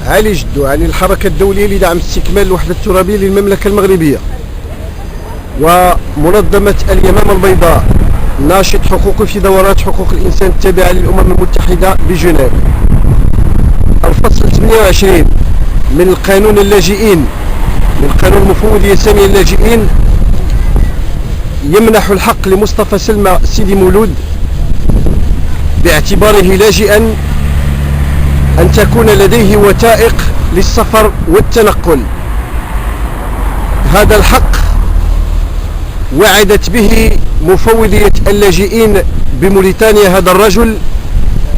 علي جدو عن الحركة الدولية لدعم استكمال الوحدة الترابية للمملكة المغربية، ومنظمة اليمامة البيضاء ناشط حقوقي في دورات حقوق الإنسان التابعة للأمم المتحدة بجنيف. الفصل 28 من القانون اللاجئين، من قانون المفوضية السامية للاجئين، يمنح الحق لمصطفى سلمى سيدي مولود باعتباره لاجئا أن تكون لديه وثائق للسفر والتنقل. هذا الحق وعدت به مفوضية اللاجئين بموريتانيا هذا الرجل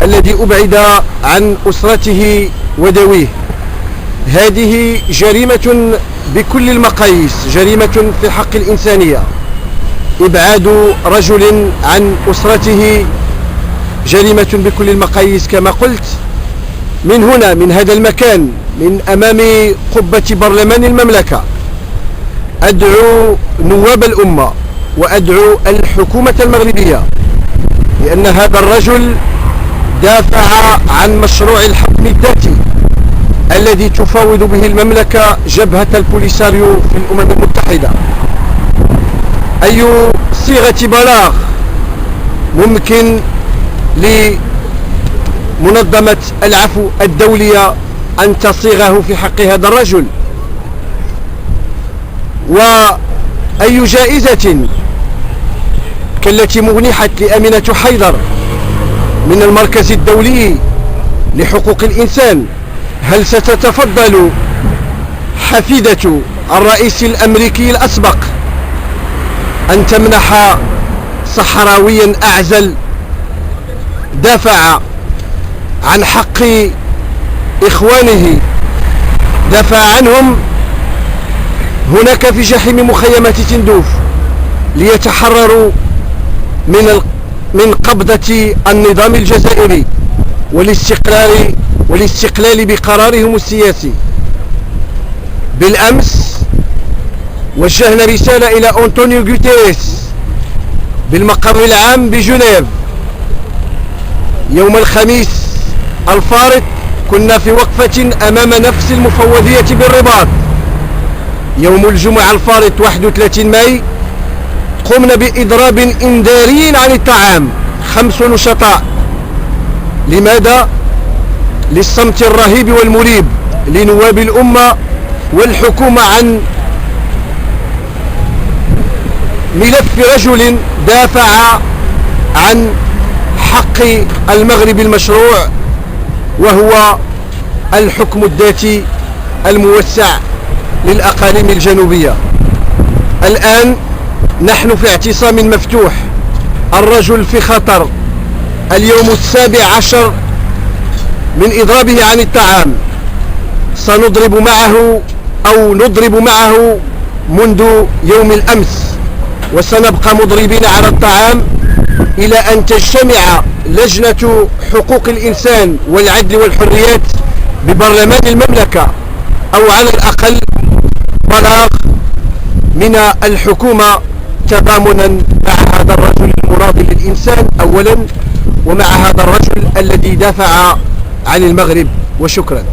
الذي أبعد عن أسرته وذويه. هذه جريمة بكل المقاييس، جريمة في حق الإنسانية. إبعاد رجل عن أسرته جريمة بكل المقاييس كما قلت. من هنا، من هذا المكان، من أمام قبة برلمان المملكة، أدعو نواب الأمة وأدعو الحكومة المغربية، لأن هذا الرجل دافع عن مشروع الحكم الذاتي الذي تفاوض به المملكة جبهة البوليساريو في الأمم المتحدة. أي صيغة بلاغ ممكن لمنظمة العفو الدولية أن تصيغه في حق هذا الرجل؟ وأي جائزة كالتي منحت لأمينة حيدر من المركز الدولي لحقوق الإنسان، هل ستتفضل حفيدة الرئيس الأمريكي الأسبق أن تمنح صحراويا أعزل دافع عن حق إخوانه، دافع عنهم هناك في جحيم مخيمات تندوف ليتحرروا من قبضة النظام الجزائري والاستقلال بقرارهم السياسي؟ بالأمس وجهنا رسالة إلى أنطونيو غوتيريس بالمقر العام بجنيف. يوم الخميس الفارط كنا في وقفة أمام نفس المفوضية بالرباط. يوم الجمعة الفارط 31 ماي قمنا بإضراب إنذاري عن الطعام 5 نشطاء. لماذا؟ للصمت الرهيب والمريب لنواب الأمة والحكومة عن ملف رجل دافع عن حق المغرب المشروع، وهو الحكم الذاتي الموسع للأقاليم الجنوبية. الآن نحن في اعتصام مفتوح. الرجل في خطر. اليوم 17 من إضرابه عن الطعام. سنضرب معه أو نضرب معه منذ يوم الأمس، وسنبقى مضربين على الطعام إلى أن تجتمع لجنة حقوق الإنسان والعدل والحريات ببرلمان المملكة، أو على الأقل بلاغ من الحكومة تضامنا مع هذا الرجل المناضل للإنسان أولا، ومع هذا الرجل الذي دافع عن المغرب. وشكرا.